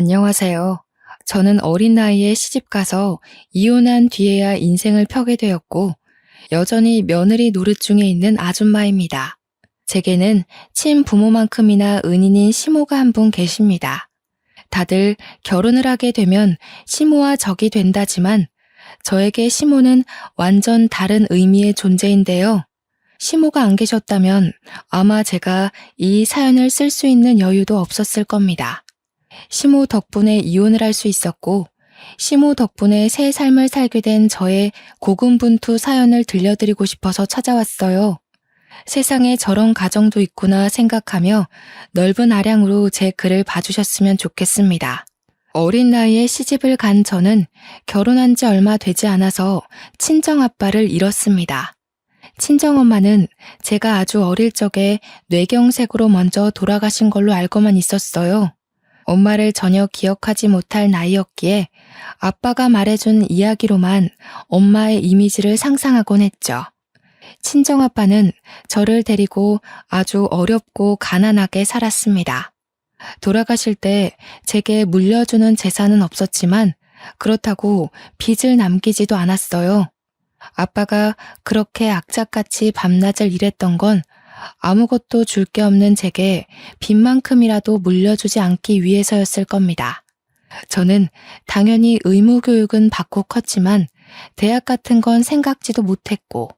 안녕하세요. 저는 어린 나이에 시집가서 이혼한 뒤에야 인생을 펴게 되었고, 여전히 며느리 노릇 중에 있는 아줌마입니다. 제게는 친부모만큼이나 은인인 시모가 한 분 계십니다. 다들 결혼을 하게 되면 시모와 적이 된다지만, 저에게 시모는 완전 다른 의미의 존재인데요. 시모가 안 계셨다면 아마 제가 이 사연을 쓸 수 있는 여유도 없었을 겁니다. 시모 덕분에 이혼을 할 수 있었고, 시모 덕분에 새 삶을 살게 된 저의 고군분투 사연을 들려드리고 싶어서 찾아왔어요. 세상에 저런 가정도 있구나 생각하며 넓은 아량으로 제 글을 봐주셨으면 좋겠습니다. 어린 나이에 시집을 간 저는 결혼한 지 얼마 되지 않아서 친정아빠를 잃었습니다. 친정엄마는 제가 아주 어릴 적에 뇌경색으로 먼저 돌아가신 걸로 알고만 있었어요. 엄마를 전혀 기억하지 못할 나이였기에 아빠가 말해준 이야기로만 엄마의 이미지를 상상하곤 했죠. 친정아빠는 저를 데리고 아주 어렵고 가난하게 살았습니다. 돌아가실 때 제게 물려주는 재산은 없었지만 그렇다고 빚을 남기지도 않았어요. 아빠가 그렇게 악착같이 밤낮을 일했던 건 아무것도 줄 게 없는 제게 빚만큼이라도 물려주지 않기 위해서였을 겁니다. 저는 당연히 의무교육은 받고 컸지만 대학 같은 건 생각지도 못했고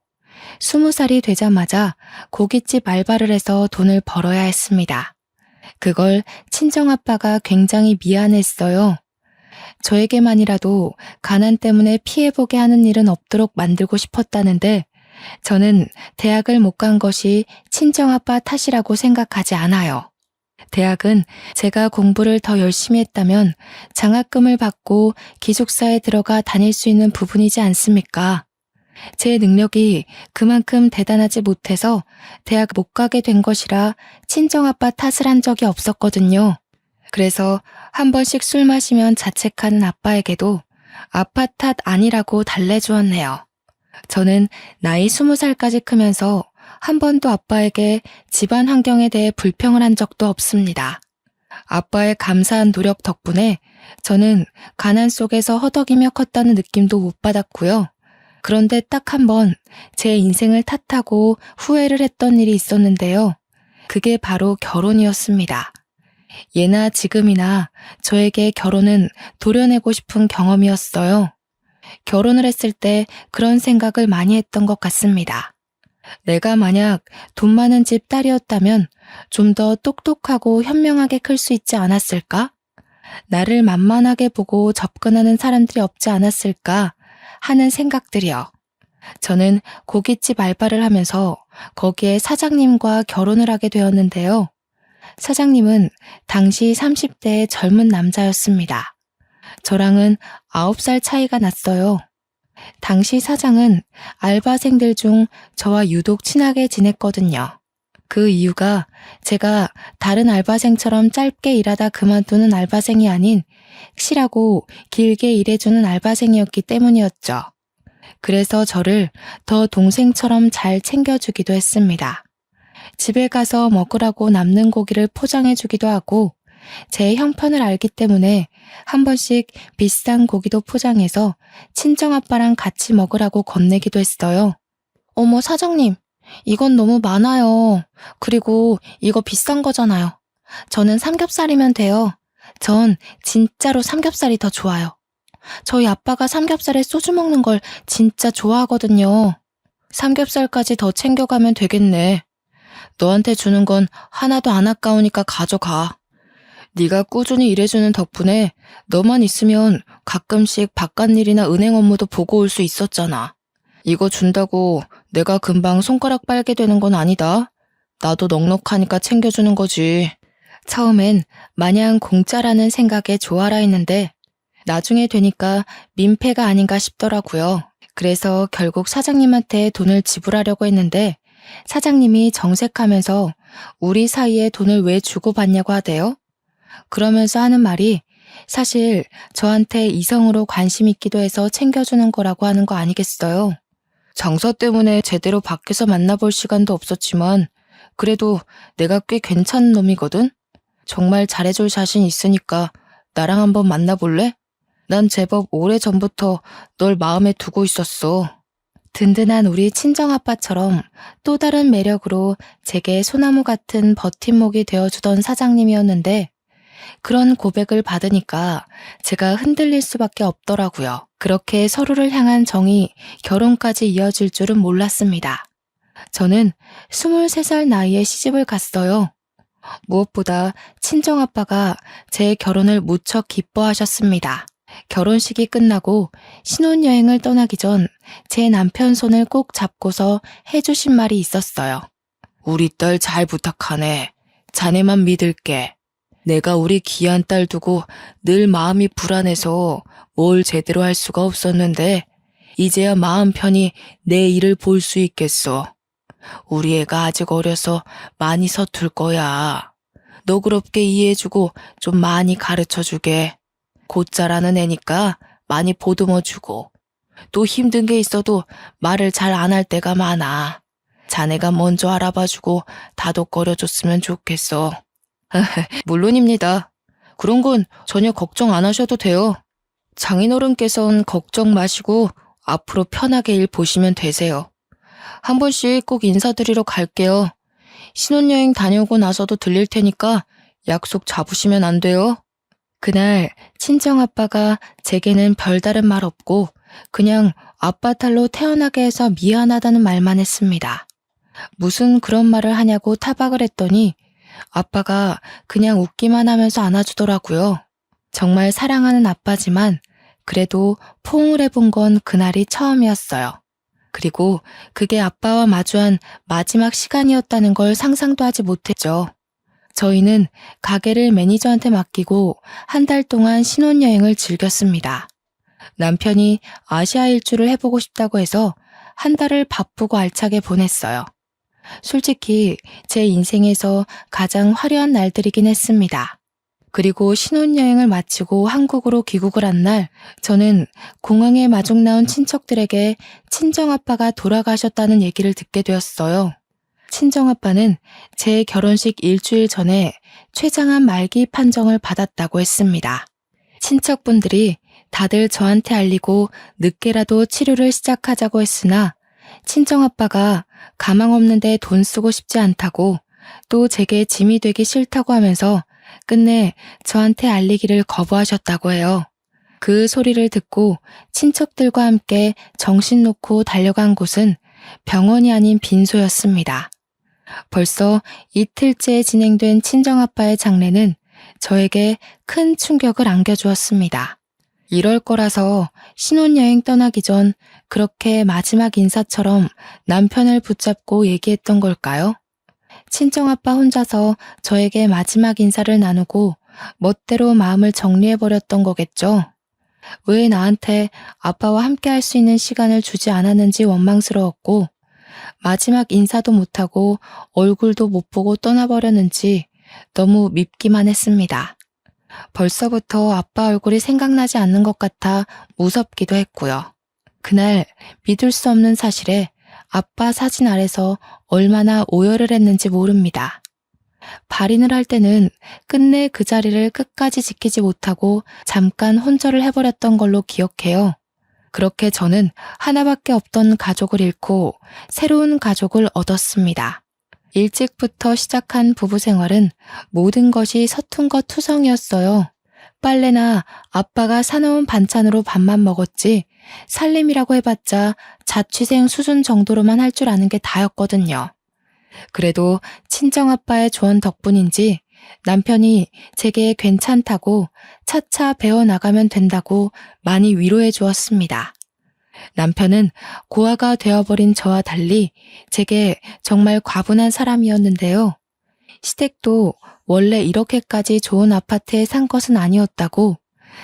20살이 되자마자 고깃집 알바를 해서 돈을 벌어야 했습니다. 그걸 친정아빠가 굉장히 미안했어요. 저에게만이라도 가난 때문에 피해보게 하는 일은 없도록 만들고 싶었다는데 저는 대학을 못 간 것이 친정아빠 탓이라고 생각하지 않아요. 대학은 제가 공부를 더 열심히 했다면 장학금을 받고 기숙사에 들어가 다닐 수 있는 부분이지 않습니까? 제 능력이 그만큼 대단하지 못해서 대학 못 가게 된 것이라 친정아빠 탓을 한 적이 없었거든요. 그래서 한 번씩 술 마시면 자책하는 아빠에게도 아빠 탓 아니라고 달래주었네요. 저는 나이 20살까지 크면서 한 번도 아빠에게 집안 환경에 대해 불평을 한 적도 없습니다. 아빠의 감사한 노력 덕분에 저는 가난 속에서 허덕이며 컸다는 느낌도 못 받았고요. 그런데 딱 한 번 제 인생을 탓하고 후회를 했던 일이 있었는데요. 그게 바로 결혼이었습니다. 예나 지금이나 저에게 결혼은 도려내고 싶은 경험이었어요. 결혼을 했을 때 그런 생각을 많이 했던 것 같습니다. 내가 만약 돈 많은 집 딸이었다면 좀 더 똑똑하고 현명하게 클 수 있지 않았을까? 나를 만만하게 보고 접근하는 사람들이 없지 않았을까 하는 생각들이요. 저는 고깃집 알바를 하면서 거기에 사장님과 결혼을 하게 되었는데요. 사장님은 당시 30대의 젊은 남자였습니다. 저랑은 9살 차이가 났어요. 당시 사장은 알바생들 중 저와 유독 친하게 지냈거든요. 그 이유가 제가 다른 알바생처럼 짧게 일하다 그만두는 알바생이 아닌 실하고 길게 일해주는 알바생이었기 때문이었죠. 그래서 저를 더 동생처럼 잘 챙겨주기도 했습니다. 집에 가서 먹으라고 남는 고기를 포장해주기도 하고 제 형편을 알기 때문에 한 번씩 비싼 고기도 포장해서 친정아빠랑 같이 먹으라고 건네기도 했어요. 어머 사장님, 이건 너무 많아요. 그리고 이거 비싼 거잖아요. 저는 삼겹살이면 돼요. 전 진짜로 삼겹살이 더 좋아요. 저희 아빠가 삼겹살에 소주 먹는 걸 진짜 좋아하거든요. 삼겹살까지 더 챙겨가면 되겠네. 너한테 주는 건 하나도 안 아까우니까 가져가. 네가 꾸준히 일해주는 덕분에 너만 있으면 가끔씩 바깥일이나 은행 업무도 보고 올 수 있었잖아. 이거 준다고 내가 금방 손가락 빨게 되는 건 아니다. 나도 넉넉하니까 챙겨주는 거지. 처음엔 마냥 공짜라는 생각에 좋아라 했는데 나중에 되니까 민폐가 아닌가 싶더라고요. 그래서 결국 사장님한테 돈을 지불하려고 했는데 사장님이 정색하면서 우리 사이에 돈을 왜 주고받냐고 하대요. 그러면서 하는 말이 사실 저한테 이성으로 관심 있기도 해서 챙겨주는 거라고 하는 거 아니겠어요? 장사 때문에 제대로 밖에서 만나볼 시간도 없었지만 그래도 내가 꽤 괜찮은 놈이거든? 정말 잘해줄 자신 있으니까 나랑 한번 만나볼래? 난 제법 오래전부터 널 마음에 두고 있었어. 든든한 우리 친정아빠처럼 또 다른 매력으로 제게 소나무 같은 버팀목이 되어주던 사장님이었는데 그런 고백을 받으니까 제가 흔들릴 수밖에 없더라고요. 그렇게 서로를 향한 정이 결혼까지 이어질 줄은 몰랐습니다. 저는 23살 나이에 시집을 갔어요. 무엇보다 친정아빠가 제 결혼을 무척 기뻐하셨습니다. 결혼식이 끝나고 신혼여행을 떠나기 전 제 남편 손을 꼭 잡고서 해주신 말이 있었어요. 우리 딸 잘 부탁하네. 자네만 믿을게. 내가 우리 귀한 딸 두고 늘 마음이 불안해서 뭘 제대로 할 수가 없었는데 이제야 마음 편히 내 일을 볼 수 있겠어. 우리 애가 아직 어려서 많이 서툴 거야. 너그럽게 이해해주고 좀 많이 가르쳐주게. 곧 자라는 애니까 많이 보듬어주고. 또 힘든 게 있어도 말을 잘 안 할 때가 많아. 자네가 먼저 알아봐주고 다독거려줬으면 좋겠어. 물론입니다. 그런 건 전혀 걱정 안 하셔도 돼요. 장인어른께선 걱정 마시고 앞으로 편하게 일 보시면 되세요. 한 번씩 꼭 인사드리러 갈게요. 신혼여행 다녀오고 나서도 들릴 테니까 약속 잡으시면 안 돼요? 그날 친정아빠가 제게는 별다른 말 없고 그냥 아빠 딸로 태어나게 해서 미안하다는 말만 했습니다. 무슨 그런 말을 하냐고 타박을 했더니 아빠가 그냥 웃기만 하면서 안아주더라고요. 정말 사랑하는 아빠지만 그래도 포옹을 해본 건 그날이 처음이었어요. 그리고 그게 아빠와 마주한 마지막 시간이었다는 걸 상상도 하지 못했죠. 저희는 가게를 매니저한테 맡기고 한 달 동안 신혼여행을 즐겼습니다. 남편이 아시아 일주를 해보고 싶다고 해서 한 달을 바쁘고 알차게 보냈어요. 솔직히 제 인생에서 가장 화려한 날들이긴 했습니다. 그리고 신혼여행을 마치고 한국으로 귀국을 한 날, 저는 공항에 마중 나온 친척들에게 친정아빠가 돌아가셨다는 얘기를 듣게 되었어요. 친정아빠는 제 결혼식 일주일 전에 췌장암 말기 판정을 받았다고 했습니다. 친척분들이 다들 저한테 알리고 늦게라도 치료를 시작하자고 했으나 친정아빠가 가망 없는데 돈 쓰고 싶지 않다고 또 제게 짐이 되기 싫다고 하면서 끝내 저한테 알리기를 거부하셨다고 해요. 그 소리를 듣고 친척들과 함께 정신 놓고 달려간 곳은 병원이 아닌 빈소였습니다. 벌써 이틀째 진행된 친정아빠의 장례는 저에게 큰 충격을 안겨주었습니다. 이럴 거라서 신혼여행 떠나기 전 그렇게 마지막 인사처럼 남편을 붙잡고 얘기했던 걸까요? 친정아빠 혼자서 저에게 마지막 인사를 나누고 멋대로 마음을 정리해버렸던 거겠죠? 왜 나한테 아빠와 함께 할 수 있는 시간을 주지 않았는지 원망스러웠고 마지막 인사도 못하고 얼굴도 못 보고 떠나버렸는지 너무 밉기만 했습니다. 벌써부터 아빠 얼굴이 생각나지 않는 것 같아 무섭기도 했고요. 그날 믿을 수 없는 사실에 아빠 사진 아래서 얼마나 오열을 했는지 모릅니다. 발인을 할 때는 끝내 그 자리를 끝까지 지키지 못하고 잠깐 혼절을 해버렸던 걸로 기억해요. 그렇게 저는 하나밖에 없던 가족을 잃고 새로운 가족을 얻었습니다. 일찍부터 시작한 부부 생활은 모든 것이 서툰 것 투성이었어요. 빨래나 아빠가 사놓은 반찬으로 밥만 먹었지 살림이라고 해봤자 자취생 수준 정도로만 할 줄 아는 게 다였거든요. 그래도 친정아빠의 조언 덕분인지 남편이 제게 괜찮다고 차차 배워나가면 된다고 많이 위로해 주었습니다. 남편은 고아가 되어버린 저와 달리 제게 정말 과분한 사람이었는데요. 시댁도 원래 이렇게까지 좋은 아파트에 산 것은 아니었다고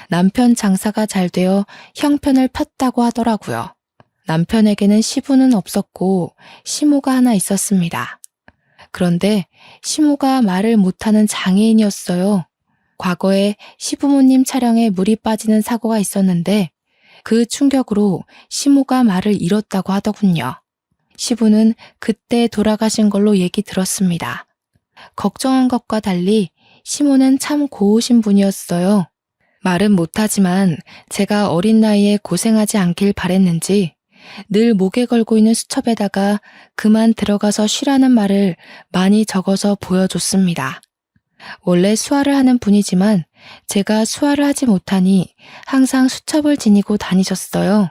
남편 장사가 잘 되어 형편을 폈다고 하더라고요. 남편에게는 시부는 없었고 시모가 하나 있었습니다. 그런데 시모가 말을 못하는 장애인이었어요. 과거에 시부모님 차량에 물이 빠지는 사고가 있었는데 그 충격으로 시모가 말을 잃었다고 하더군요. 시부는 그때 돌아가신 걸로 얘기 들었습니다. 걱정한 것과 달리 시모는 참 고우신 분이었어요. 말은 못하지만 제가 어린 나이에 고생하지 않길 바랬는지 늘 목에 걸고 있는 수첩에다가 그만 들어가서 쉬라는 말을 많이 적어서 보여줬습니다. 원래 수화를 하는 분이지만 제가 수화를 하지 못하니 항상 수첩을 지니고 다니셨어요.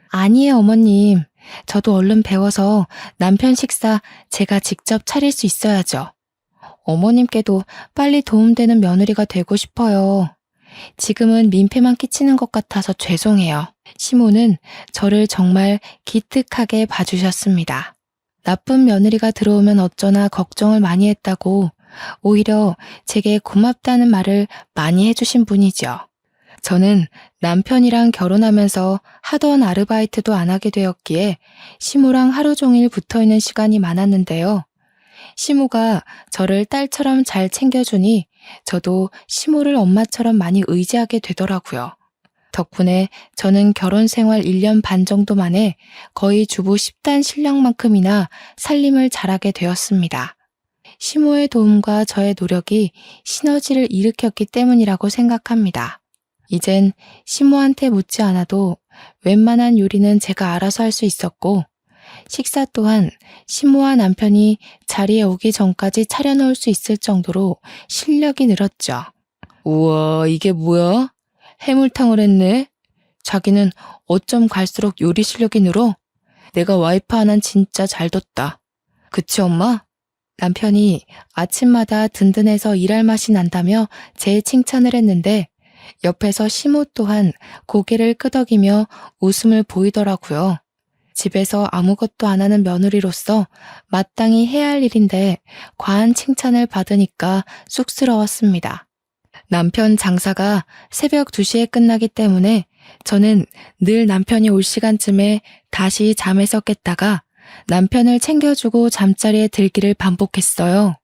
아니에요, 어머님. 저도 얼른 배워서 남편 식사 제가 직접 차릴 수 있어야죠. 어머님께도 빨리 도움되는 며느리가 되고 싶어요. 지금은 민폐만 끼치는 것 같아서 죄송해요. 시모는 저를 정말 기특하게 봐주셨습니다. 나쁜 며느리가 들어오면 어쩌나 걱정을 많이 했다고 오히려 제게 고맙다는 말을 많이 해주신 분이죠. 저는 남편이랑 결혼하면서 하던 아르바이트도 안 하게 되었기에 시모랑 하루 종일 붙어있는 시간이 많았는데요. 시모가 저를 딸처럼 잘 챙겨주니 저도 시모를 엄마처럼 많이 의지하게 되더라고요. 덕분에 저는 결혼 생활 1년 반 정도 만에 거의 주부 10단 실력만큼이나 살림을 잘하게 되었습니다. 시모의 도움과 저의 노력이 시너지를 일으켰기 때문이라고 생각합니다. 이젠 시모한테 묻지 않아도 웬만한 요리는 제가 알아서 할 수 있었고 식사 또한 시모와 남편이 자리에 오기 전까지 차려놓을 수 있을 정도로 실력이 늘었죠. 우와, 이게 뭐야? 해물탕을 했네? 자기는 어쩜 갈수록 요리 실력이 늘어? 내가 와이프 하나는 진짜 잘 뒀다. 그치, 엄마? 남편이 아침마다 든든해서 일할 맛이 난다며 제 칭찬을 했는데 옆에서 시모 또한 고개를 끄덕이며 웃음을 보이더라고요. 집에서 아무것도 안 하는 며느리로서 마땅히 해야 할 일인데 과한 칭찬을 받으니까 쑥스러웠습니다. 남편 장사가 새벽 2시에 끝나기 때문에 저는 늘 남편이 올 시간쯤에 다시 잠에서 깼다가 남편을 챙겨주고 잠자리에 들기를 반복했어요.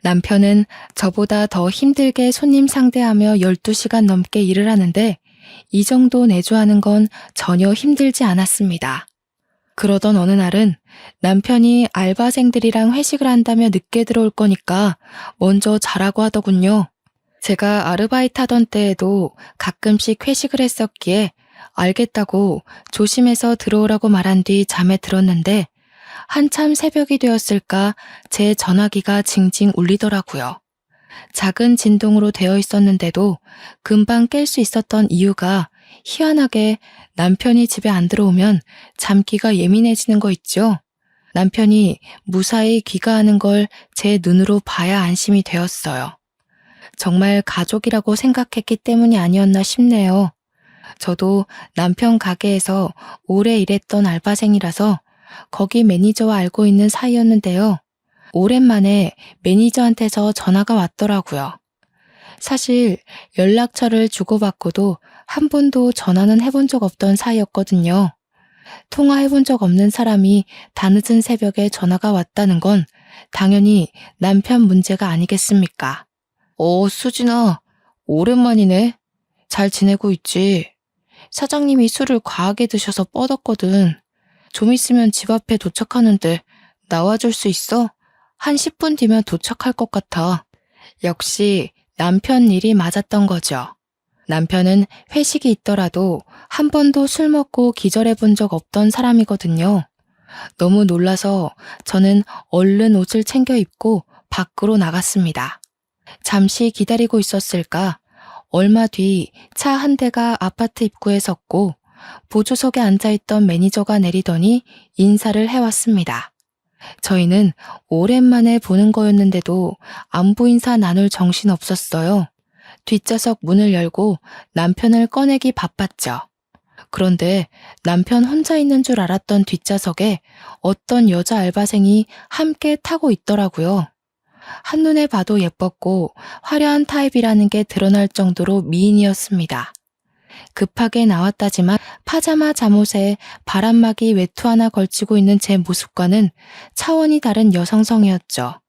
남편은 저보다 더 힘들게 손님 상대하며 12시간 넘게 일을 하는데 이 정도 내조하는 건 전혀 힘들지 않았습니다. 그러던 어느 날은 남편이 알바생들이랑 회식을 한다며 늦게 들어올 거니까 먼저 자라고 하더군요. 제가 아르바이트 하던 때에도 가끔씩 회식을 했었기에 알겠다고 조심해서 들어오라고 말한 뒤 잠에 들었는데 한참 새벽이 되었을까 제 전화기가 징징 울리더라고요. 작은 진동으로 되어 있었는데도 금방 깰 수 있었던 이유가 희한하게 남편이 집에 안 들어오면 잠기가 예민해지는 거 있죠. 남편이 무사히 귀가하는 걸 제 눈으로 봐야 안심이 되었어요. 정말 가족이라고 생각했기 때문이 아니었나 싶네요. 저도 남편 가게에서 오래 일했던 알바생이라서 거기 매니저와 알고 있는 사이였는데요. 오랜만에 매니저한테서 전화가 왔더라고요. 사실 연락처를 주고받고도 한 번도 전화는 해본 적 없던 사이였거든요. 통화해본 적 없는 사람이 다늦은 새벽에 전화가 왔다는 건 당연히 남편 문제가 아니겠습니까? 수진아, 오랜만이네. 잘 지내고 있지? 사장님이 술을 과하게 드셔서 뻗었거든. 좀 있으면 집 앞에 도착하는데 나와줄 수 있어? 한 10분 뒤면 도착할 것 같아. 역시 남편 일이 맞았던 거죠. 남편은 회식이 있더라도 한 번도 술 먹고 기절해 본 적 없던 사람이거든요. 너무 놀라서 저는 얼른 옷을 챙겨 입고 밖으로 나갔습니다. 잠시 기다리고 있었을까? 얼마 뒤 차 한 대가 아파트 입구에 섰고 보조석에 앉아있던 매니저가 내리더니 인사를 해왔습니다. 저희는 오랜만에 보는 거였는데도 안부 인사 나눌 정신 없었어요. 뒷좌석 문을 열고 남편을 꺼내기 바빴죠. 그런데 남편 혼자 있는 줄 알았던 뒷좌석에 어떤 여자 알바생이 함께 타고 있더라고요. 한눈에 봐도 예뻤고 화려한 타입이라는 게 드러날 정도로 미인이었습니다. 급하게 나왔다지만 파자마 잠옷에 바람막이 외투 하나 걸치고 있는 제 모습과는 차원이 다른 여성성이었죠.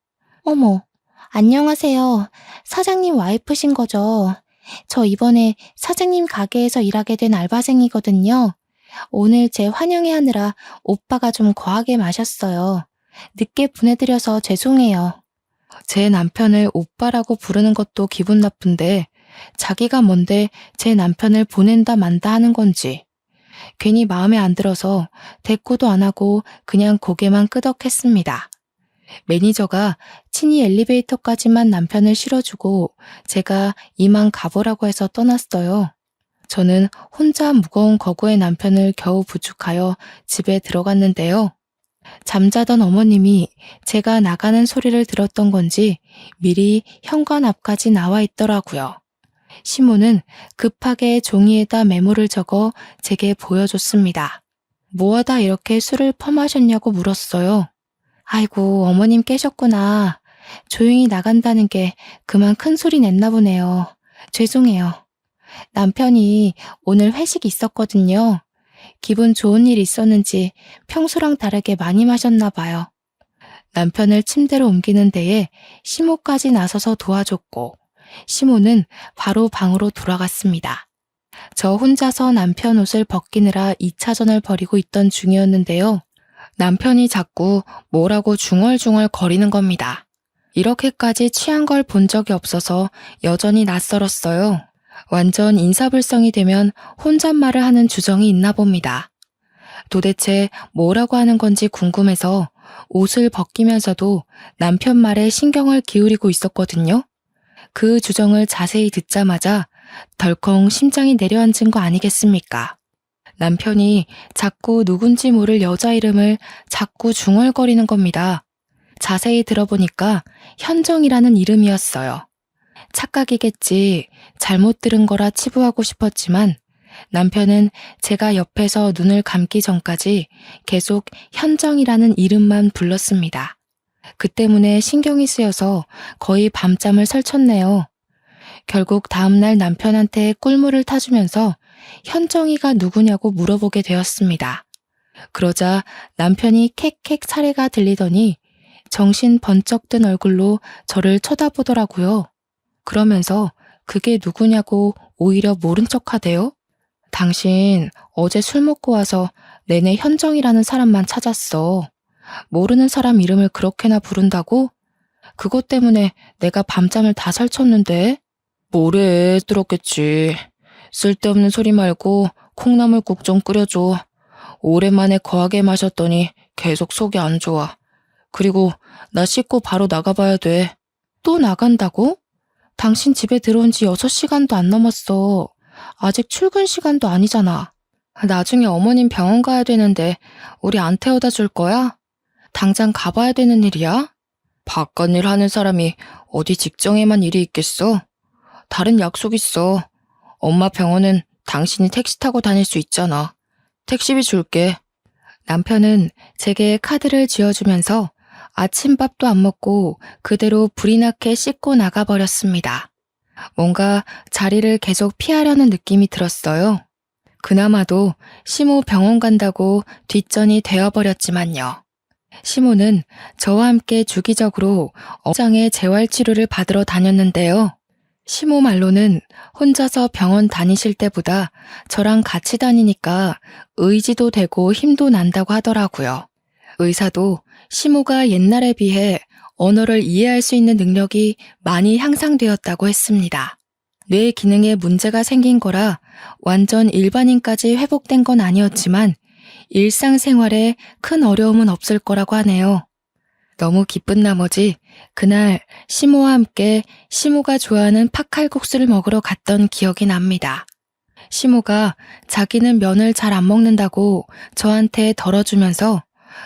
어머, 안녕하세요. 사장님 와이프신 거죠? 저 이번에 사장님 가게에서 일하게 된 알바생이거든요. 오늘 제 환영회 하느라 오빠가 좀 거하게 마셨어요. 늦게 보내드려서 죄송해요. 제 남편을 오빠라고 부르는 것도 기분 나쁜데 자기가 뭔데 제 남편을 보낸다 만다 하는 건지. 괜히 마음에 안 들어서 대꾸도 안 하고 그냥 고개만 끄덕했습니다. 매니저가 친히 엘리베이터까지만 남편을 실어주고 제가 이만 가보라고 해서 떠났어요. 저는 혼자 무거운 거구의 남편을 겨우 부축하여 집에 들어갔는데요. 잠자던 어머님이 제가 나가는 소리를 들었던 건지 미리 현관 앞까지 나와 있더라고요. 시모는 급하게 종이에다 메모를 적어 제게 보여줬습니다. 뭐하다 이렇게 술을 퍼마셨냐고 물었어요. 아이고, 어머님 깨셨구나. 조용히 나간다는 게 그만 큰 소리 냈나 보네요. 죄송해요. 남편이 오늘 회식 있었거든요. 기분 좋은 일 있었는지 평소랑 다르게 많이 마셨나 봐요. 남편을 침대로 옮기는 데에 시모까지 나서서 도와줬고 시모는 바로 방으로 돌아갔습니다. 저 혼자서 남편 옷을 벗기느라 2차전을 벌이고 있던 중이었는데요. 남편이 자꾸 뭐라고 중얼중얼 거리는 겁니다. 이렇게까지 취한 걸 본 적이 없어서 여전히 낯설었어요. 완전 인사불성이 되면 혼잣말을 하는 주정이 있나 봅니다. 도대체 뭐라고 하는 건지 궁금해서 옷을 벗기면서도 남편 말에 신경을 기울이고 있었거든요. 그 주정을 자세히 듣자마자 덜컹 심장이 내려앉은 거 아니겠습니까? 남편이 자꾸 누군지 모를 여자 이름을 자꾸 중얼거리는 겁니다. 자세히 들어보니까 현정이라는 이름이었어요. 착각이겠지, 잘못 들은 거라 치부하고 싶었지만 남편은 제가 옆에서 눈을 감기 전까지 계속 현정이라는 이름만 불렀습니다. 그 때문에 신경이 쓰여서 거의 밤잠을 설쳤네요. 결국 다음날 남편한테 꿀물을 타주면서 현정이가 누구냐고 물어보게 되었습니다. 그러자 남편이 캑캑 사례가 들리더니 정신 번쩍 든 얼굴로 저를 쳐다보더라고요. 그러면서 그게 누구냐고 오히려 모른 척하대요. 당신 어제 술 먹고 와서 내내 현정이라는 사람만 찾았어. 모르는 사람 이름을 그렇게나 부른다고? 그것 때문에 내가 밤잠을 다 설쳤는데? 뭐래, 들었겠지. 쓸데없는 소리 말고 콩나물국 좀 끓여줘. 오랜만에 거하게 마셨더니 계속 속이 안 좋아. 그리고 나 씻고 바로 나가봐야 돼. 또 나간다고? 당신 집에 들어온 지 6시간도 안 넘었어. 아직 출근 시간도 아니잖아. 나중에 어머님 병원 가야 되는데 우리 안 태워다 줄 거야? 당장 가봐야 되는 일이야? 바깥일 하는 사람이 어디 직장에만 일이 있겠어? 다른 약속 있어. 엄마 병원은 당신이 택시 타고 다닐 수 있잖아. 택시비 줄게. 남편은 제게 카드를 쥐어주면서 아침밥도 안 먹고 그대로 불이 나게 씻고 나가버렸습니다. 뭔가 자리를 계속 피하려는 느낌이 들었어요. 그나마도 시모 병원 간다고 뒷전이 되어버렸지만요. 시모는 저와 함께 주기적으로 어장의 재활치료를 받으러 다녔는데요. 시모 말로는 혼자서 병원 다니실 때보다 저랑 같이 다니니까 의지도 되고 힘도 난다고 하더라고요. 의사도 시모가 옛날에 비해 언어를 이해할 수 있는 능력이 많이 향상되었다고 했습니다. 뇌 기능에 문제가 생긴 거라 완전 일반인까지 회복된 건 아니었지만 일상생활에 큰 어려움은 없을 거라고 하네요. 너무 기쁜 나머지 그날 시모와 함께 시모가 좋아하는 팥칼국수를 먹으러 갔던 기억이 납니다. 시모가 자기는 면을 잘 안 먹는다고 저한테 덜어주면서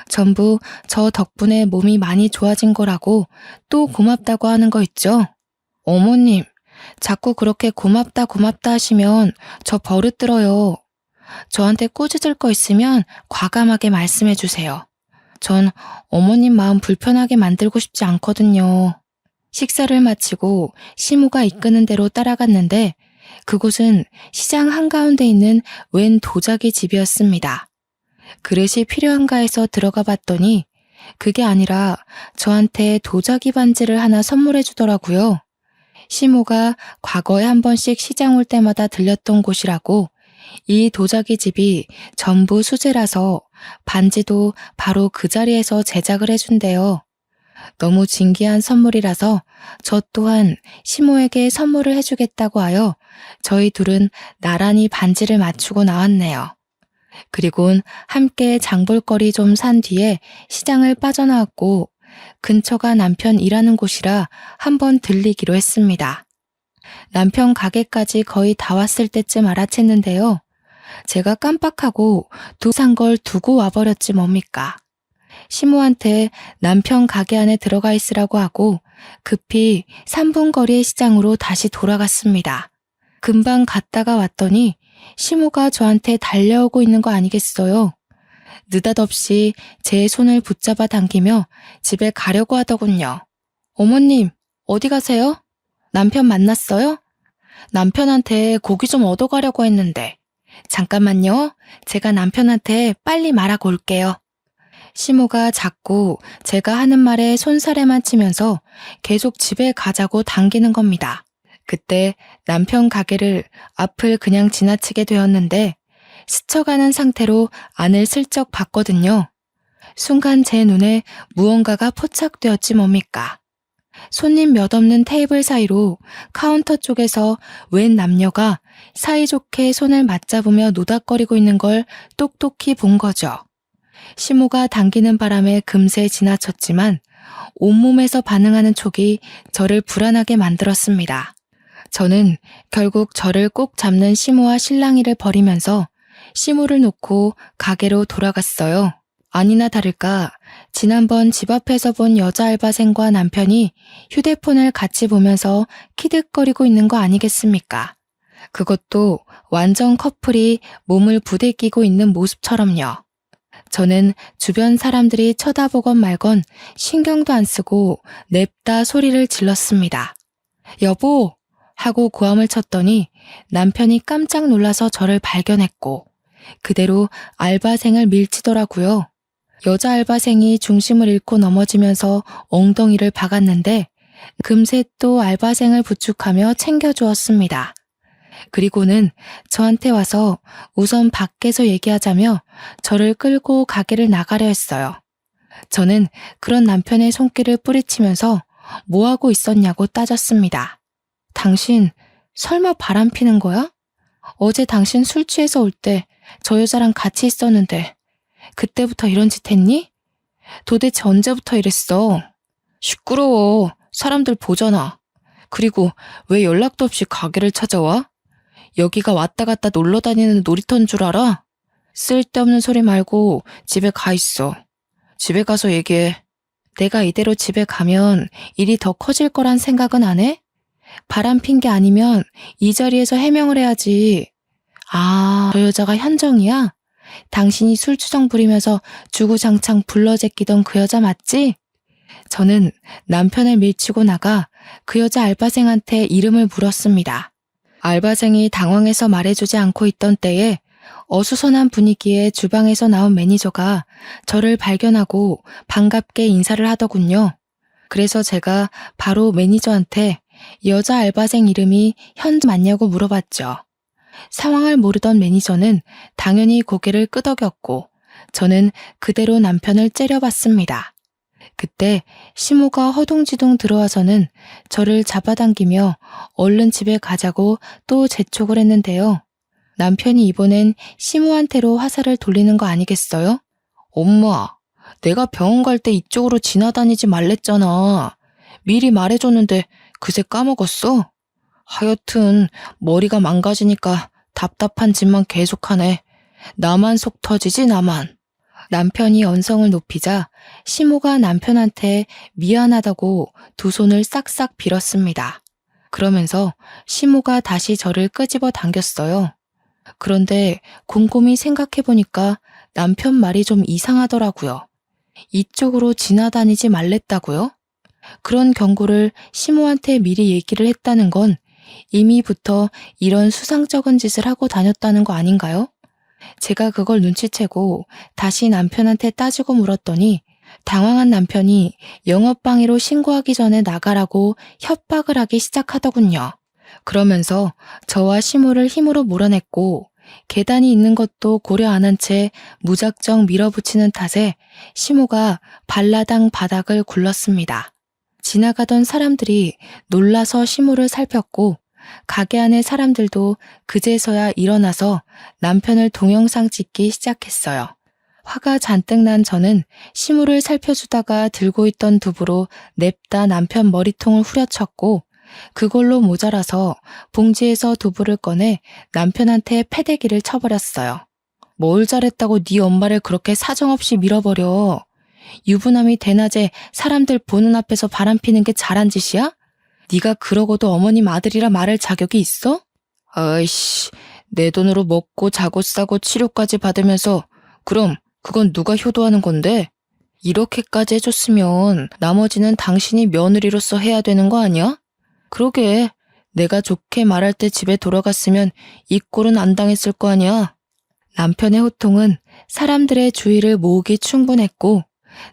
전부 저 덕분에 몸이 많이 좋아진 거라고 또 고맙다고 하는 거 있죠? 어머님, 자꾸 그렇게 고맙다 하시면 저 버릇 들어요. 저한테 꾸짖을 거 있으면 과감하게 말씀해 주세요. 전 어머님 마음 불편하게 만들고 싶지 않거든요. 식사를 마치고 시모가 이끄는 대로 따라갔는데 그곳은 시장 한가운데 있는 웬 도자기 집이었습니다. 그릇이 필요한가 해서 들어가 봤더니 그게 아니라 저한테 도자기 반지를 하나 선물해 주더라고요. 시모가 과거에 한 번씩 시장 올 때마다 들렸던 곳이라고 이 도자기 집이 전부 수제라서 반지도 바로 그 자리에서 제작을 해준대요. 너무 진귀한 선물이라서 저 또한 시모에게 선물을 해주겠다고 하여 저희 둘은 나란히 반지를 맞추고 나왔네요. 그리곤 함께 장볼거리 좀 산 뒤에 시장을 빠져나왔고 근처가 남편 일하는 곳이라 한번 들리기로 했습니다. 남편 가게까지 거의 다 왔을 때쯤 알아챘는데요. 제가 깜빡하고 산 걸 두고 와버렸지 뭡니까. 시모한테 남편 가게 안에 들어가 있으라고 하고 급히 3분 거리의 시장으로 다시 돌아갔습니다. 금방 갔다가 왔더니 시모가 저한테 달려오고 있는 거 아니겠어요? 느닷없이 제 손을 붙잡아 당기며 집에 가려고 하더군요. 어머님, 어디 가세요? 남편 만났어요? 남편한테 고기 좀 얻어가려고 했는데. 잠깐만요. 제가 남편한테 빨리 말하고 올게요. 시모가 자꾸 제가 하는 말에 손사래만 치면서 계속 집에 가자고 당기는 겁니다. 그때 남편 가게를 앞을 그냥 지나치게 되었는데 스쳐가는 상태로 안을 슬쩍 봤거든요. 순간 제 눈에 무언가가 포착되었지 뭡니까. 손님 몇 없는 테이블 사이로 카운터 쪽에서 웬 남녀가 사이좋게 손을 맞잡으며 노닥거리고 있는 걸 똑똑히 본 거죠. 시모가 당기는 바람에 금세 지나쳤지만 온몸에서 반응하는 촉이 저를 불안하게 만들었습니다. 저는 결국 저를 꼭 잡는 시모와 실랑이를 벌이면서 시모를 놓고 가게로 돌아갔어요. 아니나 다를까 지난번 집 앞에서 본 여자 알바생과 남편이 휴대폰을 같이 보면서 키득거리고 있는 거 아니겠습니까? 그것도 완전 커플이 몸을 부대끼고 있는 모습처럼요. 저는 주변 사람들이 쳐다보건 말건 신경도 안 쓰고 냅다 소리를 질렀습니다. 여보! 하고 고함을 쳤더니 남편이 깜짝 놀라서 저를 발견했고 그대로 알바생을 밀치더라고요. 여자 알바생이 중심을 잃고 넘어지면서 엉덩이를 박았는데 금세 또 알바생을 부축하며 챙겨주었습니다. 그리고는 저한테 와서 우선 밖에서 얘기하자며 저를 끌고 가게를 나가려 했어요. 저는 그런 남편의 손길을 뿌리치면서 뭐하고 있었냐고 따졌습니다. 당신 설마 바람 피는 거야? 어제 당신 술 취해서 올 때 저 여자랑 같이 있었는데 그때부터 이런 짓 했니? 도대체 언제부터 이랬어? 시끄러워. 사람들 보잖아. 그리고 왜 연락도 없이 가게를 찾아와? 여기가 왔다 갔다 놀러 다니는 놀이터인 줄 알아? 쓸데없는 소리 말고 집에 가 있어. 집에 가서 얘기해. 내가 이대로 집에 가면 일이 더 커질 거란 생각은 안 해? 바람 핀 게 아니면 이 자리에서 해명을 해야지. 아, 저 여자가 현정이야? 당신이 술주정 부리면서 주구장창 불러제끼던 그 여자 맞지? 저는 남편을 밀치고 나가 그 여자 알바생한테 이름을 물었습니다. 알바생이 당황해서 말해주지 않고 있던 때에 어수선한 분위기에 주방에서 나온 매니저가 저를 발견하고 반갑게 인사를 하더군요. 그래서 제가 바로 매니저한테 여자 알바생 이름이 현 맞냐고 물어봤죠. 상황을 모르던 매니저는 당연히 고개를 끄덕였고 저는 그대로 남편을 째려봤습니다. 그때 시모가 허둥지둥 들어와서는 저를 잡아당기며 얼른 집에 가자고 또 재촉을 했는데요. 남편이 이번엔 시모한테로 화살을 돌리는 거 아니겠어요? 엄마, 내가 병원 갈 때 이쪽으로 지나다니지 말랬잖아. 미리 말해줬는데 그새 까먹었어? 하여튼 머리가 망가지니까 답답한 짓만 계속하네. 나만 속 터지지 나만. 남편이 언성을 높이자 시모가 남편한테 미안하다고 두 손을 싹싹 빌었습니다. 그러면서 시모가 다시 저를 끄집어 당겼어요. 그런데 곰곰이 생각해보니까 남편 말이 좀 이상하더라고요. 이쪽으로 지나다니지 말랬다고요? 그런 경고를 시모한테 미리 얘기를 했다는 건 이미부터 이런 수상쩍은 짓을 하고 다녔다는 거 아닌가요? 제가 그걸 눈치채고 다시 남편한테 따지고 물었더니 당황한 남편이 영업방해로 신고하기 전에 나가라고 협박을 하기 시작하더군요. 그러면서 저와 시모를 힘으로 몰아냈고 계단이 있는 것도 고려 안 한 채 무작정 밀어붙이는 탓에 시모가 발라당 바닥을 굴렀습니다. 지나가던 사람들이 놀라서 시모를 살폈고 가게 안의 사람들도 그제서야 일어나서 남편을 동영상 찍기 시작했어요. 화가 잔뜩 난 저는 시모를 살펴주다가 들고 있던 두부로 냅다 남편 머리통을 후려쳤고 그걸로 모자라서 봉지에서 두부를 꺼내 남편한테 패대기를 쳐버렸어요. 뭘 잘했다고 네 엄마를 그렇게 사정없이 밀어버려. 유부남이 대낮에 사람들 보는 앞에서 바람피는 게 잘한 짓이야? 네가 그러고도 어머님 아들이라 말할 자격이 있어? 아이씨, 내 돈으로 먹고 자고 싸고 치료까지 받으면서 그럼 그건 누가 효도하는 건데? 이렇게까지 해줬으면 나머지는 당신이 며느리로서 해야 되는 거 아니야? 그러게, 내가 좋게 말할 때 집에 돌아갔으면 이 꼴은 안 당했을 거 아니야? 남편의 호통은 사람들의 주의를 모으기 충분했고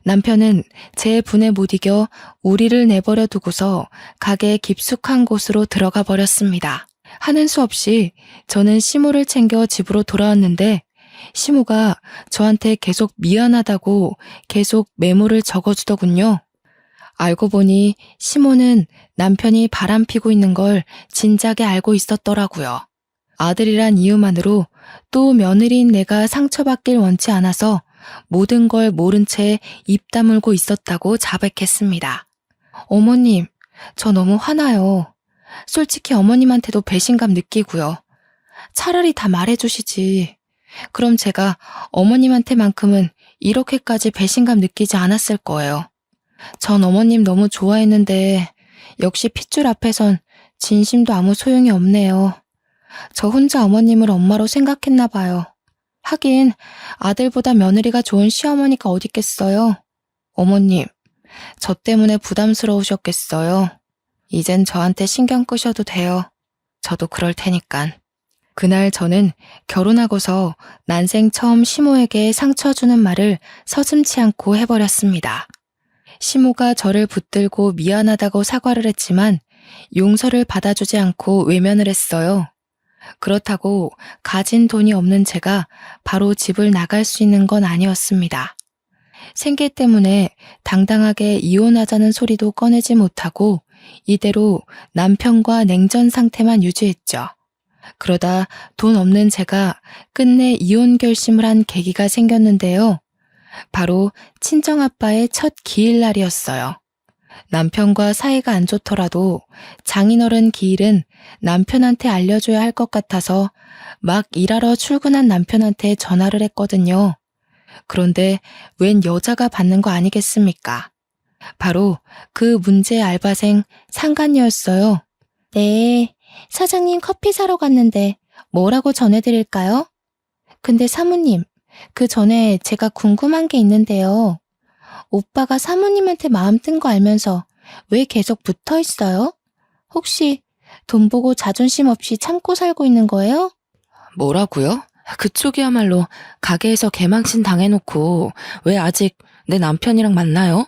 남편은 제 분에 못 이겨 우리를 내버려 두고서 가게의 깊숙한 곳으로 들어가 버렸습니다. 하는 수 없이 저는 시모를 챙겨 집으로 돌아왔는데 시모가 저한테 계속 미안하다고 계속 메모를 적어주더군요. 알고 보니 시모는 남편이 바람피고 있는 걸 진작에 알고 있었더라고요. 아들이란 이유만으로 또 며느리인 내가 상처받길 원치 않아서 모든 걸 모른 채 입 다물고 있었다고 자백했습니다. 어머님, 저 너무 화나요. 솔직히 어머님한테도 배신감 느끼고요. 차라리 다 말해주시지. 그럼 제가 어머님한테만큼은 이렇게까지 배신감 느끼지 않았을 거예요. 전 어머님 너무 좋아했는데 역시 핏줄 앞에선 진심도 아무 소용이 없네요. 저 혼자 어머님을 엄마로 생각했나 봐요. 하긴 아들보다 며느리가 좋은 시어머니가 어딨겠어요. 어머님, 저 때문에 부담스러우셨겠어요. 이젠 저한테 신경 끄셔도 돼요. 저도 그럴 테니깐. 그날 저는 결혼하고서 난생 처음 시모에게 상처 주는 말을 서슴지 않고 해버렸습니다. 시모가 저를 붙들고 미안하다고 사과를 했지만 용서를 받아주지 않고 외면을 했어요. 그렇다고 가진 돈이 없는 제가 바로 집을 나갈 수 있는 건 아니었습니다. 생계 때문에 당당하게 이혼하자는 소리도 꺼내지 못하고 이대로 남편과 냉전 상태만 유지했죠. 그러다 돈 없는 제가 끝내 이혼 결심을 한 계기가 생겼는데요. 바로 친정아빠의 첫 기일날이었어요. 남편과 사이가 안 좋더라도 장인어른 기일은 남편한테 알려줘야 할 것 같아서 막 일하러 출근한 남편한테 전화를 했거든요. 그런데 웬 여자가 받는 거 아니겠습니까? 바로 그 문제의 알바생 상간녀였어요. 네, 사장님 커피 사러 갔는데 뭐라고 전해드릴까요? 근데 사모님, 그 전에 제가 궁금한 게 있는데요. 오빠가 사모님한테 마음 뜬 거 알면서 왜 계속 붙어 있어요? 혹시 돈 보고 자존심 없이 참고 살고 있는 거예요? 뭐라고요? 그쪽이야말로 가게에서 개망신 당해놓고 왜 아직 내 남편이랑 만나요?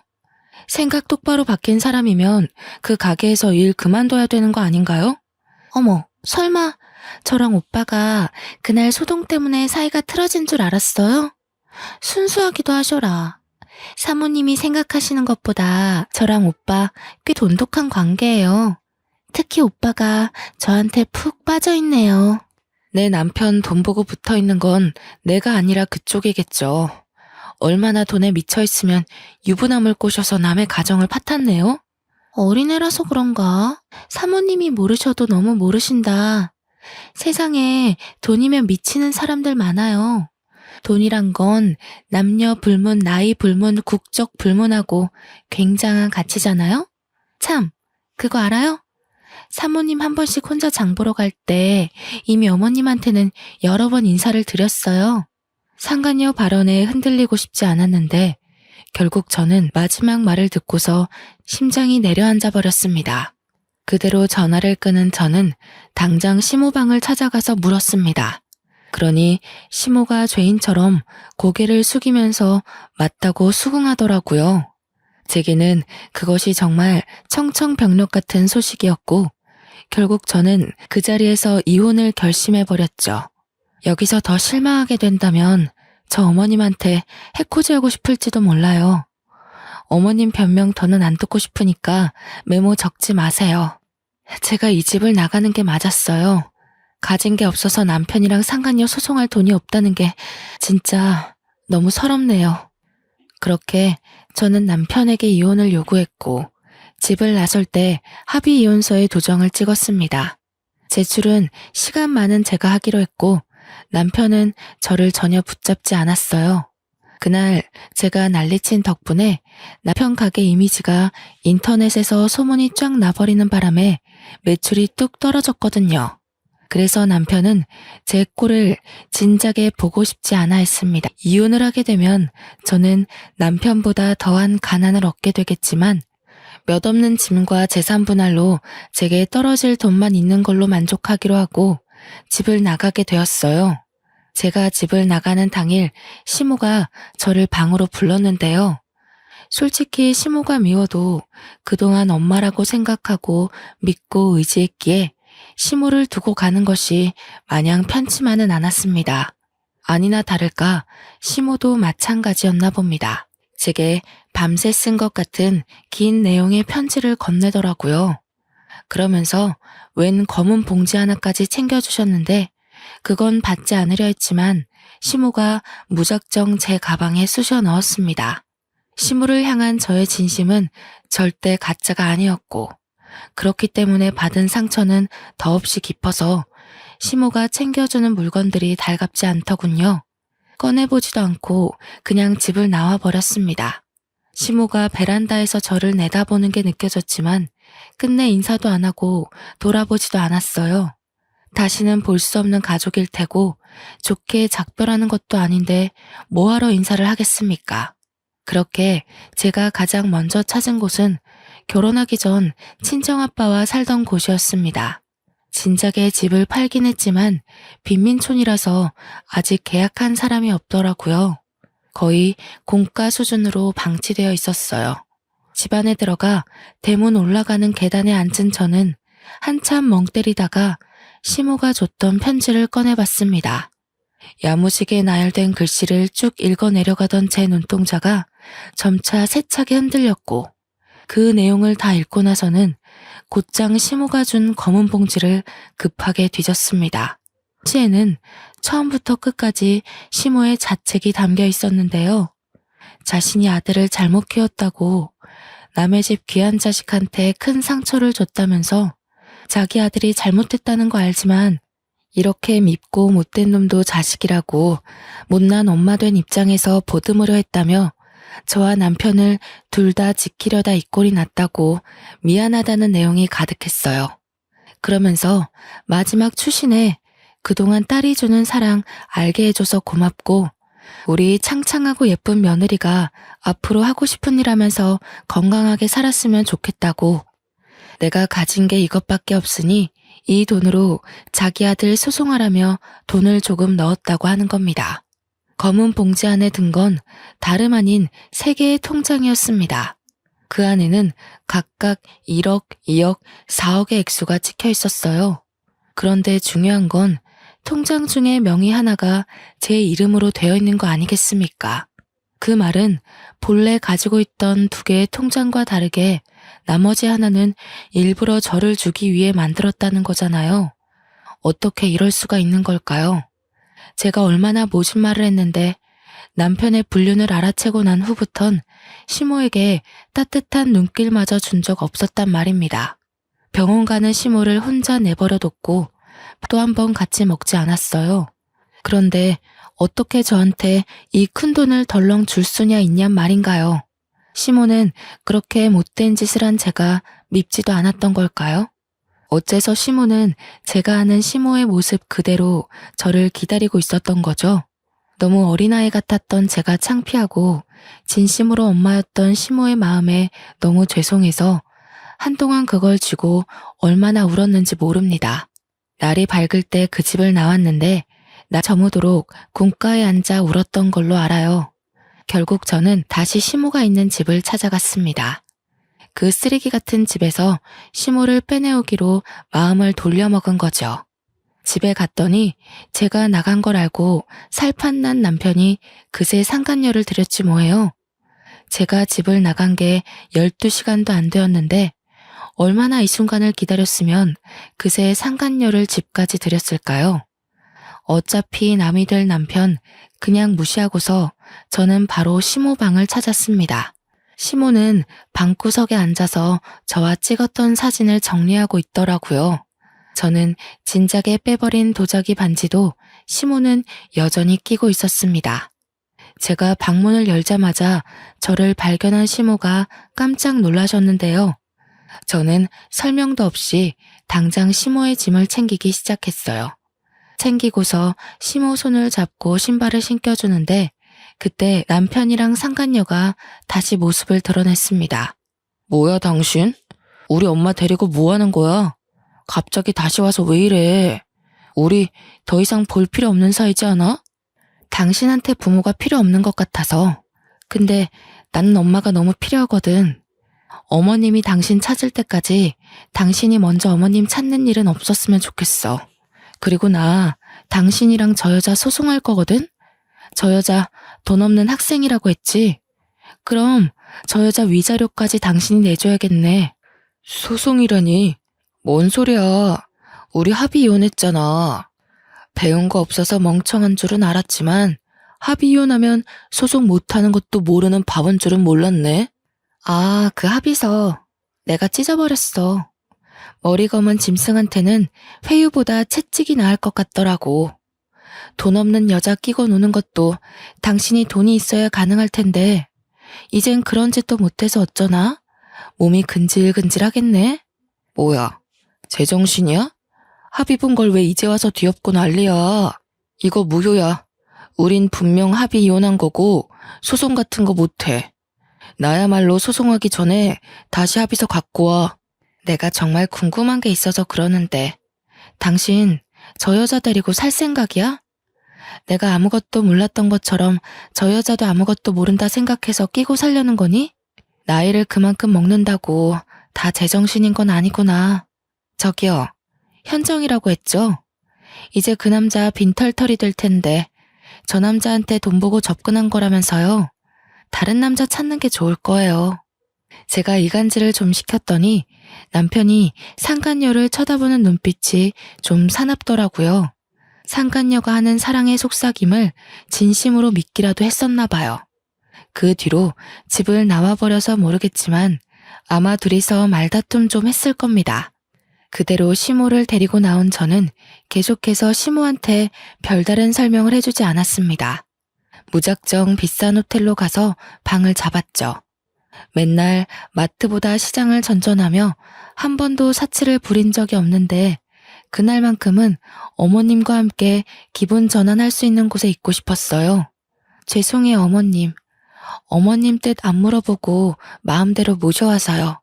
생각 똑바로 바뀐 사람이면 그 가게에서 일 그만둬야 되는 거 아닌가요? 어머, 설마 저랑 오빠가 그날 소동 때문에 사이가 틀어진 줄 알았어요? 순수하기도 하셔라. 사모님이 생각하시는 것보다 저랑 오빠 꽤 돈독한 관계예요. 특히 오빠가 저한테 푹 빠져있네요. 내 남편 돈 보고 붙어있는 건 내가 아니라 그쪽이겠죠. 얼마나 돈에 미쳐있으면 유부남을 꼬셔서 남의 가정을 파탄내요? 어린애라서 그런가? 사모님이 모르셔도 너무 모르신다. 세상에 돈이면 미치는 사람들 많아요. 돈이란 건 남녀 불문, 나이 불문, 국적 불문하고 굉장한 가치잖아요? 참, 그거 알아요? 사모님 한 번씩 혼자 장 보러 갈 때 이미 어머님한테는 여러 번 인사를 드렸어요. 상간녀 발언에 흔들리고 싶지 않았는데 결국 저는 마지막 말을 듣고서 심장이 내려앉아 버렸습니다. 그대로 전화를 끄는 저는 당장 시모방을 찾아가서 물었습니다. 그러니 시모가 죄인처럼 고개를 숙이면서 맞다고 수긍하더라고요. 제게는 그것이 정말 청청병력 같은 소식이었고 결국 저는 그 자리에서 이혼을 결심해버렸죠. 여기서 더 실망하게 된다면 저 어머님한테 해코지하고 싶을지도 몰라요. 어머님 변명 더는 안 듣고 싶으니까 메모 적지 마세요. 제가 이 집을 나가는 게 맞았어요. 가진 게 없어서 남편이랑 상간녀 소송할 돈이 없다는 게 진짜 너무 서럽네요. 그렇게 저는 남편에게 이혼을 요구했고 집을 나설 때 합의 이혼서에 도장을 찍었습니다. 제출은 시간 많은 제가 하기로 했고 남편은 저를 전혀 붙잡지 않았어요. 그날 제가 난리친 덕분에 남편 가게 이미지가 인터넷에서 소문이 쫙 나버리는 바람에 매출이 뚝 떨어졌거든요. 그래서 남편은 제 꼴을 진작에 보고 싶지 않아 했습니다. 이혼을 하게 되면 저는 남편보다 더한 가난을 얻게 되겠지만 몇 없는 짐과 재산 분할로 제게 떨어질 돈만 있는 걸로 만족하기로 하고 집을 나가게 되었어요. 제가 집을 나가는 당일 시모가 저를 방으로 불렀는데요. 솔직히 시모가 미워도 그동안 엄마라고 생각하고 믿고 의지했기에 시모를 두고 가는 것이 마냥 편치만은 않았습니다. 아니나 다를까 시모도 마찬가지였나 봅니다. 제게 밤새 쓴 것 같은 긴 내용의 편지를 건네더라고요. 그러면서 웬 검은 봉지 하나까지 챙겨주셨는데 그건 받지 않으려 했지만 시모가 무작정 제 가방에 쑤셔 넣었습니다. 시모를 향한 저의 진심은 절대 가짜가 아니었고 그렇기 때문에 받은 상처는 더없이 깊어서 시모가 챙겨주는 물건들이 달갑지 않더군요. 꺼내보지도 않고 그냥 집을 나와 버렸습니다. 시모가 베란다에서 저를 내다보는 게 느껴졌지만 끝내 인사도 안 하고 돌아보지도 않았어요. 다시는 볼 수 없는 가족일 테고 좋게 작별하는 것도 아닌데 뭐하러 인사를 하겠습니까? 그렇게 제가 가장 먼저 찾은 곳은 결혼하기 전 친정아빠와 살던 곳이었습니다. 진작에 집을 팔긴 했지만 빈민촌이라서 아직 계약한 사람이 없더라고요. 거의 공가 수준으로 방치되어 있었어요. 집 안에 들어가 대문 올라가는 계단에 앉은 저는 한참 멍 때리다가 시모가 줬던 편지를 꺼내봤습니다. 야무지게 나열된 글씨를 쭉 읽어내려가던 제 눈동자가 점차 세차게 흔들렸고 그 내용을 다 읽고 나서는 곧장 시모가 준 검은 봉지를 급하게 뒤졌습니다. 편지에는 처음부터 끝까지 시모의 자책이 담겨 있었는데요. 자신이 아들을 잘못 키웠다고 남의 집 귀한 자식한테 큰 상처를 줬다면서 자기 아들이 잘못했다는 거 알지만 이렇게 밉고 못된 놈도 자식이라고 못난 엄마 된 입장에서 보듬으려 했다며 저와 남편을 둘 다 지키려다 이 꼴이 났다고 미안하다는 내용이 가득했어요. 그러면서 마지막 추신에 그동안 딸이 주는 사랑 알게 해줘서 고맙고 우리 창창하고 예쁜 며느리가 앞으로 하고 싶은 일 하면서 건강하게 살았으면 좋겠다고 내가 가진 게 이것밖에 없으니 이 돈으로 자기 아들 소송하라며 돈을 조금 넣었다고 하는 겁니다. 검은 봉지 안에 든 건 다름 아닌 3개의 통장이었습니다. 그 안에는 각각 1억, 2억, 4억의 액수가 찍혀 있었어요. 그런데 중요한 건 통장 중에 명의 하나가 제 이름으로 되어 있는 거 아니겠습니까? 그 말은 본래 가지고 있던 2개의 통장과 다르게 나머지 하나는 일부러 저를 주기 위해 만들었다는 거잖아요. 어떻게 이럴 수가 있는 걸까요? 제가 얼마나 모진 말을 했는데 남편의 불륜을 알아채고 난 후부턴 시모에게 따뜻한 눈길마저 준 적 없었단 말입니다. 병원 가는 시모를 혼자 내버려뒀고 또 한 번 같이 먹지 않았어요. 그런데 어떻게 저한테 이 큰 돈을 덜렁 줄 수냐 있냔 말인가요? 시모는 그렇게 못된 짓을 한 제가 밉지도 않았던 걸까요? 어째서 시모는 제가 아는 시모의 모습 그대로 저를 기다리고 있었던 거죠? 너무 어린아이 같았던 제가 창피하고 진심으로 엄마였던 시모의 마음에 너무 죄송해서 한동안 그걸 쥐고 얼마나 울었는지 모릅니다. 날이 밝을 때 그 집을 나왔는데 나 저무도록 곶가에 앉아 울었던 걸로 알아요. 결국 저는 다시 시모가 있는 집을 찾아갔습니다. 그 쓰레기 같은 집에서 시모를 빼내오기로 마음을 돌려먹은 거죠. 집에 갔더니 제가 나간 걸 알고 살판난 남편이 그새 상간녀를 들였지 뭐예요. 제가 집을 나간 게 12시간도 안 되었는데 얼마나 이 순간을 기다렸으면 그새 상간녀를 집까지 들였을까요? 어차피 남이 될 남편 그냥 무시하고서 저는 바로 시모 방을 찾았습니다. 시모는 방구석에 앉아서 저와 찍었던 사진을 정리하고 있더라고요. 저는 진작에 빼버린 도자기 반지도 시모는 여전히 끼고 있었습니다. 제가 방문을 열자마자 저를 발견한 시모가 깜짝 놀라셨는데요. 저는 설명도 없이 당장 시모의 짐을 챙기기 시작했어요. 챙기고서 시모 손을 잡고 신발을 신겨주는데 그때 남편이랑 상간녀가 다시 모습을 드러냈습니다. 뭐야 당신? 우리 엄마 데리고 뭐 하는 거야? 갑자기 다시 와서 왜 이래? 우리 더 이상 볼 필요 없는 사이지 않아? 당신한테 부모가 필요 없는 것 같아서. 근데 나는 엄마가 너무 필요하거든. 어머님이 당신 찾을 때까지 당신이 먼저 어머님 찾는 일은 없었으면 좋겠어. 그리고 나 당신이랑 저 여자 소송할 거거든? 저 여자 돈 없는 학생이라고 했지? 그럼 저 여자 위자료까지 당신이 내줘야겠네. 소송이라니? 뭔 소리야. 우리 합의 이혼했잖아. 배운 거 없어서 멍청한 줄은 알았지만 합의 이혼하면 소송 못하는 것도 모르는 바본 줄은 몰랐네. 아, 그 합의서 내가 찢어버렸어. 머리 검은 짐승한테는 회유보다 채찍이 나을 것 같더라고. 돈 없는 여자 끼고 노는 것도 당신이 돈이 있어야 가능할 텐데 이젠 그런 짓도 못해서 어쩌나? 몸이 근질근질하겠네? 뭐야, 제정신이야? 합의 본 걸 왜 이제 와서 뒤엎고 난리야? 이거 무효야. 우린 분명 합의 이혼한 거고 소송 같은 거 못해. 나야말로 소송하기 전에 다시 합의서 갖고 와. 내가 정말 궁금한 게 있어서 그러는데 당신 저 여자 데리고 살 생각이야? 내가 아무것도 몰랐던 것처럼 저 여자도 아무것도 모른다 생각해서 끼고 살려는 거니? 나이를 그만큼 먹는다고 다 제정신인 건 아니구나. 저기요, 현정이라고 했죠? 이제 그 남자 빈털털이 될 텐데 저 남자한테 돈 보고 접근한 거라면서요. 다른 남자 찾는 게 좋을 거예요. 제가 이간질을 좀 시켰더니 남편이 상간녀를 쳐다보는 눈빛이 좀 사납더라고요. 상간녀가 하는 사랑의 속삭임을 진심으로 믿기라도 했었나 봐요. 그 뒤로 집을 나와버려서 모르겠지만 아마 둘이서 말다툼 좀 했을 겁니다. 그대로 시모를 데리고 나온 저는 계속해서 시모한테 별다른 설명을 해주지 않았습니다. 무작정 비싼 호텔로 가서 방을 잡았죠. 맨날 마트보다 시장을 전전하며 한 번도 사치를 부린 적이 없는데 그날만큼은 어머님과 함께 기분 전환할 수 있는 곳에 있고 싶었어요. 죄송해요 어머님. 어머님 뜻 안 물어보고 마음대로 모셔와서요.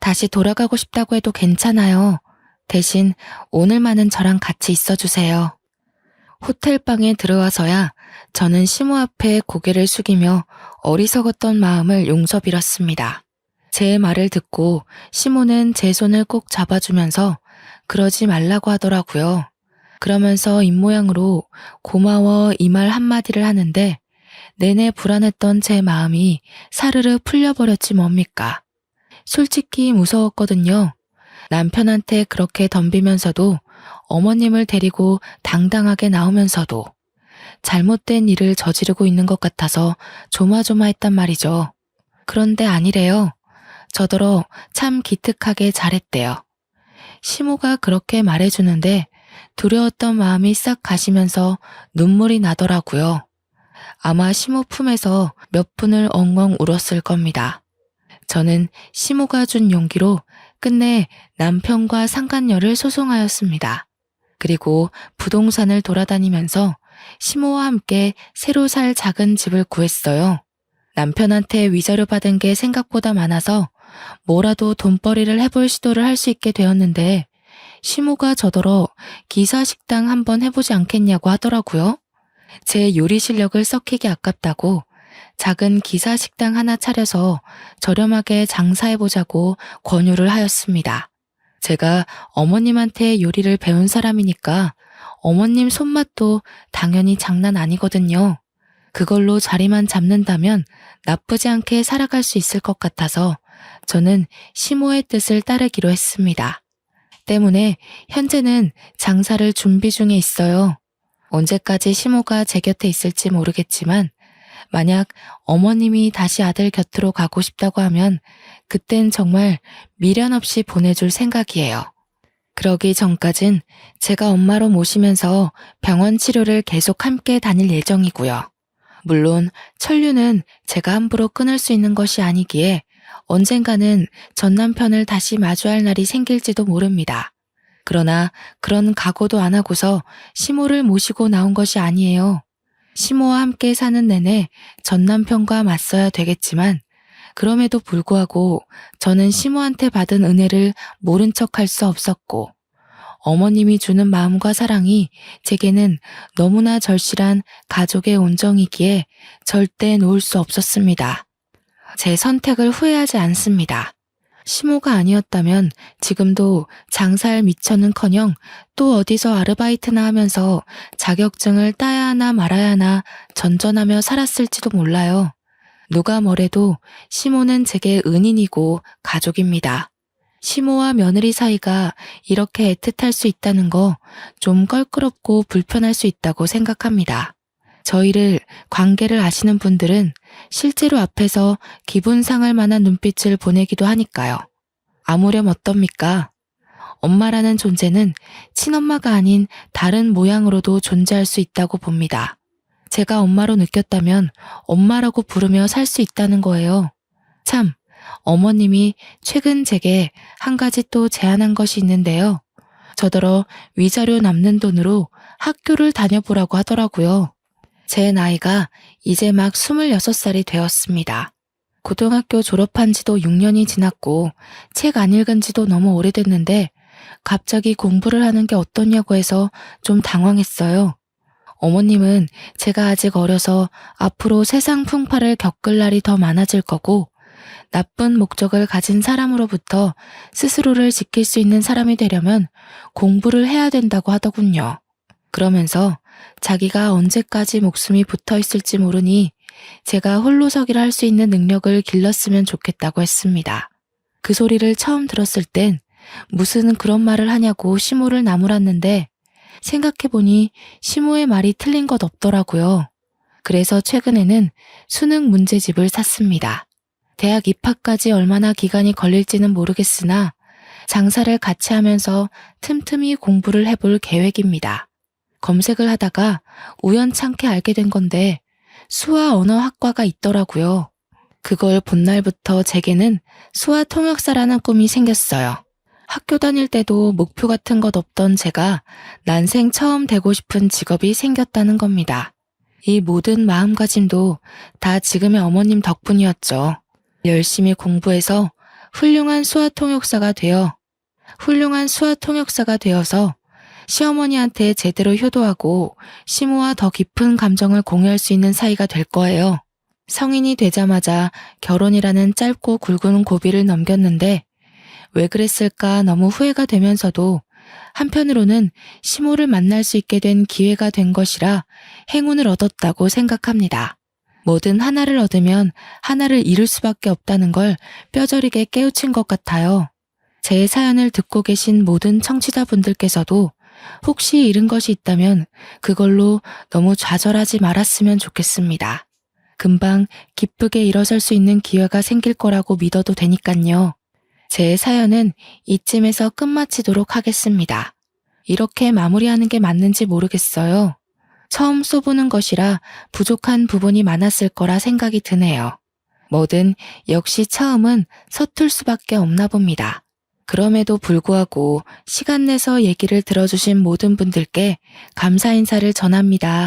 다시 돌아가고 싶다고 해도 괜찮아요. 대신 오늘만은 저랑 같이 있어주세요. 호텔방에 들어와서야 저는 시모 앞에 고개를 숙이며 어리석었던 마음을 용서 빌었습니다. 제 말을 듣고 시모는 제 손을 꼭 잡아주면서 그러지 말라고 하더라고요. 그러면서 입모양으로 고마워 이 말 한마디를 하는데 내내 불안했던 제 마음이 사르르 풀려버렸지 뭡니까. 솔직히 무서웠거든요. 남편한테 그렇게 덤비면서도 어머님을 데리고 당당하게 나오면서도 잘못된 일을 저지르고 있는 것 같아서 조마조마했단 말이죠. 그런데 아니래요. 저더러 참 기특하게 잘했대요. 시모가 그렇게 말해주는데 두려웠던 마음이 싹 가시면서 눈물이 나더라고요. 아마 시모 품에서 몇 분을 엉엉 울었을 겁니다. 저는 시모가 준 용기로 끝내 남편과 상간녀를 소송하였습니다. 그리고 부동산을 돌아다니면서 시모와 함께 새로 살 작은 집을 구했어요. 남편한테 위자료 받은 게 생각보다 많아서 뭐라도 돈벌이를 해볼 시도를 할 수 있게 되었는데 시모가 저더러 기사식당 한번 해보지 않겠냐고 하더라고요. 제 요리 실력을 썩히기 아깝다고 작은 기사식당 하나 차려서 저렴하게 장사해보자고 권유를 하였습니다. 제가 어머님한테 요리를 배운 사람이니까 어머님 손맛도 당연히 장난 아니거든요. 그걸로 자리만 잡는다면 나쁘지 않게 살아갈 수 있을 것 같아서 저는 시모의 뜻을 따르기로 했습니다. 때문에 현재는 장사를 준비 중에 있어요. 언제까지 시모가 제 곁에 있을지 모르겠지만 만약 어머님이 다시 아들 곁으로 가고 싶다고 하면 그땐 정말 미련 없이 보내줄 생각이에요. 그러기 전까진 제가 엄마로 모시면서 병원 치료를 계속 함께 다닐 예정이고요. 물론 천류는 제가 함부로 끊을 수 있는 것이 아니기에 언젠가는 전 남편을 다시 마주할 날이 생길지도 모릅니다. 그러나 그런 각오도 안 하고서 시모를 모시고 나온 것이 아니에요. 시모와 함께 사는 내내 전 남편과 맞서야 되겠지만 그럼에도 불구하고 저는 시모한테 받은 은혜를 모른 척할 수 없었고 어머님이 주는 마음과 사랑이 제게는 너무나 절실한 가족의 온정이기에 절대 놓을 수 없었습니다. 제 선택을 후회하지 않습니다. 시모가 아니었다면 지금도 장사할 미천은커녕 또 어디서 아르바이트나 하면서 자격증을 따야 하나 말아야 하나 전전하며 살았을지도 몰라요. 누가 뭐래도 시모는 제게 은인이고 가족입니다. 시모와 며느리 사이가 이렇게 애틋할 수 있다는 거 좀 껄끄럽고 불편할 수 있다고 생각합니다. 저희를 관계를 아시는 분들은 실제로 앞에서 기분 상할 만한 눈빛을 보내기도 하니까요. 아무렴 어떻습니까? 엄마라는 존재는 친엄마가 아닌 다른 모양으로도 존재할 수 있다고 봅니다. 제가 엄마로 느꼈다면 엄마라고 부르며 살 수 있다는 거예요. 참, 어머님이 최근 제게 한 가지 또 제안한 것이 있는데요. 저더러 위자료 남는 돈으로 학교를 다녀보라고 하더라고요. 제 나이가 이제 막 26살이 되었습니다. 고등학교 졸업한 지도 6년이 지났고 책 안 읽은 지도 너무 오래됐는데 갑자기 공부를 하는 게 어떠냐고 해서 좀 당황했어요. 어머님은 제가 아직 어려서 앞으로 세상 풍파를 겪을 날이 더 많아질 거고 나쁜 목적을 가진 사람으로부터 스스로를 지킬 수 있는 사람이 되려면 공부를 해야 된다고 하더군요. 그러면서 자기가 언제까지 목숨이 붙어 있을지 모르니 제가 홀로서기를 할 수 있는 능력을 길렀으면 좋겠다고 했습니다. 그 소리를 처음 들었을 땐 무슨 그런 말을 하냐고 시모를 나무랐는데 생각해보니 시모의 말이 틀린 것 없더라고요. 그래서 최근에는 수능 문제집을 샀습니다. 대학 입학까지 얼마나 기간이 걸릴지는 모르겠으나 장사를 같이 하면서 틈틈이 공부를 해볼 계획입니다. 검색을 하다가 우연찮게 알게 된 건데 수화 언어학과가 있더라고요. 그걸 본 날부터 제게는 수화 통역사라는 꿈이 생겼어요. 학교 다닐 때도 목표 같은 것 없던 제가 난생 처음 되고 싶은 직업이 생겼다는 겁니다. 이 모든 마음가짐도 다 지금의 어머님 덕분이었죠. 열심히 공부해서 훌륭한 수화 통역사가 되어서 시어머니한테 제대로 효도하고 시모와 더 깊은 감정을 공유할 수 있는 사이가 될 거예요. 성인이 되자마자 결혼이라는 짧고 굵은 고비를 넘겼는데 왜 그랬을까 너무 후회가 되면서도 한편으로는 시모를 만날 수 있게 된 기회가 된 것이라 행운을 얻었다고 생각합니다. 뭐든 하나를 얻으면 하나를 잃을 수밖에 없다는 걸 뼈저리게 깨우친 것 같아요. 제 사연을 듣고 계신 모든 청취자분들께서도 혹시 잃은 것이 있다면 그걸로 너무 좌절하지 말았으면 좋겠습니다. 금방 기쁘게 일어설 수 있는 기회가 생길 거라고 믿어도 되니깐요. 제 사연은 이쯤에서 끝마치도록 하겠습니다. 이렇게 마무리하는 게 맞는지 모르겠어요. 처음 써보는 것이라 부족한 부분이 많았을 거라 생각이 드네요. 뭐든 역시 처음은 서툴 수밖에 없나 봅니다. 그럼에도 불구하고 시간 내서 얘기를 들어주신 모든 분들께 감사 인사를 전합니다.